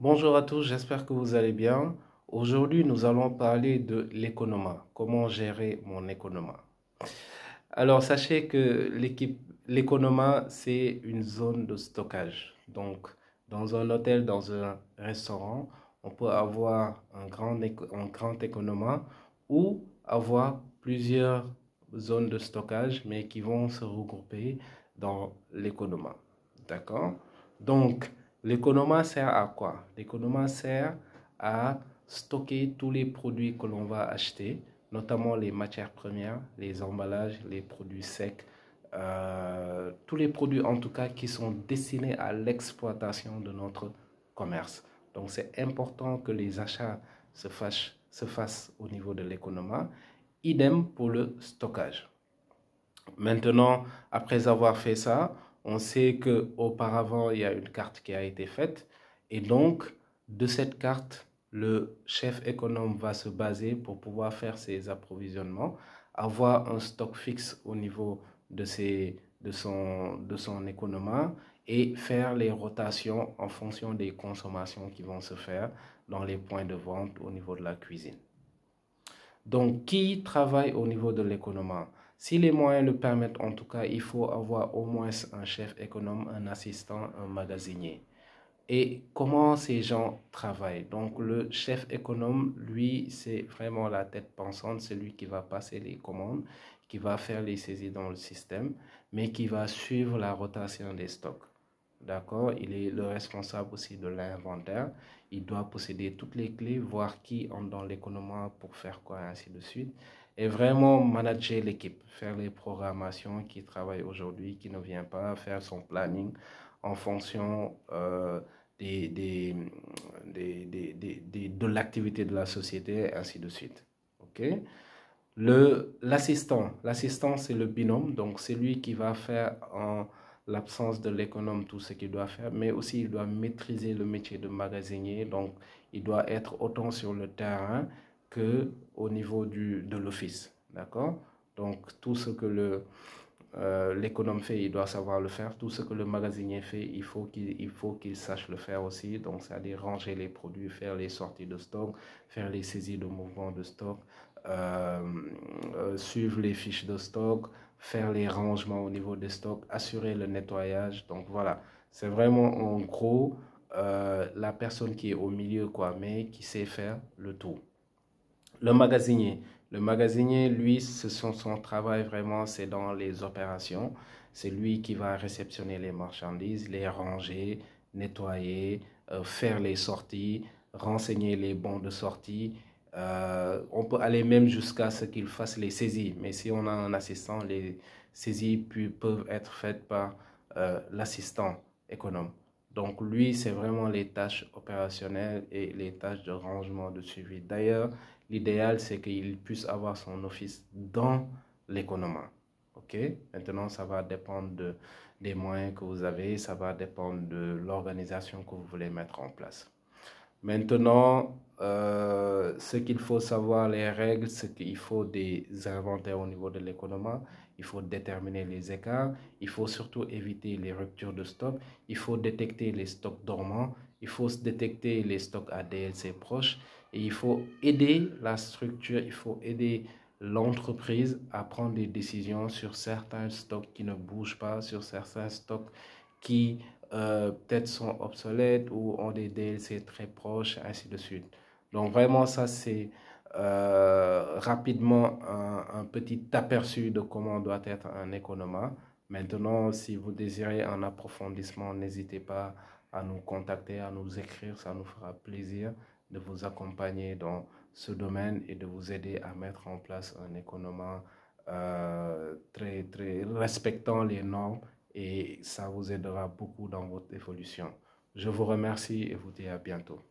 Bonjour à tous, j'espère que vous allez bien. Aujourd'hui, nous allons parler de l'économa, comment gérer mon économa. Alors, sachez que l'économa, c'est une zone de stockage. Donc, dans un hôtel, dans un restaurant, on peut avoir un grand économa ou avoir plusieurs zones de stockage, mais qui vont se regrouper dans l'économa. D'accord? Donc, l'économa sert à quoi? L'économa sert à stocker tous les produits que l'on va acheter, notamment les matières premières, les emballages, les produits secs, tous les produits en tout cas qui sont destinés à l'exploitation de notre commerce. Donc c'est important que les achats se fassent au niveau de l'économa. Idem pour le stockage. Maintenant, après avoir fait ça, on sait qu'auparavant, il y a une carte qui a été faite. Et donc, de cette carte, le chef économe va se baser pour pouvoir faire ses approvisionnements, avoir un stock fixe au niveau de son économa et faire les rotations en fonction des consommations qui vont se faire dans les points de vente au niveau de la cuisine. Donc, qui travaille au niveau de l'économa? Si les moyens le permettent, en tout cas, il faut avoir au moins un chef économe, un assistant, un magasinier. Et comment ces gens travaillent? Donc, le chef économe, lui, c'est vraiment la tête pensante, c'est lui qui va passer les commandes, qui va faire les saisies dans le système, mais qui va suivre la rotation des stocks. D'accord? Il est le responsable aussi de l'inventaire. Il doit posséder toutes les clés, voir qui entre dans l'économie pour faire quoi, ainsi de suite. Et vraiment manager l'équipe, faire les programmations qui travaillent aujourd'hui, qui ne vient pas, faire son planning en fonction des, des, de l'activité de la société, ainsi de suite. OK? L'assistant, c'est le binôme, donc c'est lui qui va faire en l'absence de l'économe tout ce qu'il doit faire, mais aussi il doit maîtriser le métier de magasinier, donc il doit être autant sur le terrain que au niveau de l'office, d'accord? Donc tout ce que l'économe fait, il doit savoir le faire. Tout ce que le magasinier fait, il faut qu'il sache le faire aussi. Donc, c'est-à-dire ranger les produits, faire les sorties de stock, faire les saisies de mouvements de stock, euh, suivre les fiches de stock, faire les rangements au niveau des stocks, assurer le nettoyage. Donc, voilà, c'est vraiment en gros la personne qui est au milieu, quoi, mais qui sait faire le tout. Le magasinier. Le magasinier, lui, son travail vraiment, c'est dans les opérations. C'est lui qui va réceptionner les marchandises, les ranger, nettoyer, faire les sorties, renseigner les bons de sortie. On peut aller même jusqu'à ce qu'il fasse les saisies. Mais si on a un assistant, les saisies peuvent être faites par l'assistant économe. Donc lui, c'est vraiment les tâches opérationnelles et les tâches de rangement, de suivi. D'ailleurs, l'idéal, c'est qu'il puisse avoir son office dans l'économie. OK? Maintenant, ça va dépendre des moyens que vous avez, ça va dépendre de l'organisation que vous voulez mettre en place. Maintenant, ce qu'il faut savoir, les règles, c'est qu'il faut des inventaires au niveau de l'économie, il faut déterminer les écarts, il faut surtout éviter les ruptures de stock, il faut détecter les stocks dormants, il faut détecter les stocks à DLC proches et il faut aider la structure, il faut aider l'entreprise à prendre des décisions sur certains stocks qui ne bougent pas, sur certains stocks qui peut-être sont obsolètes ou ont des DLC très proches, ainsi de suite. Donc vraiment, ça c'est rapidement un petit aperçu de comment doit être un économa. Maintenant, si vous désirez un approfondissement, n'hésitez pas à nous contacter, à nous écrire, ça nous fera plaisir de vous accompagner dans ce domaine et de vous aider à mettre en place un économa très respectant les normes et ça vous aidera beaucoup dans votre évolution. Je vous remercie et vous dis à bientôt.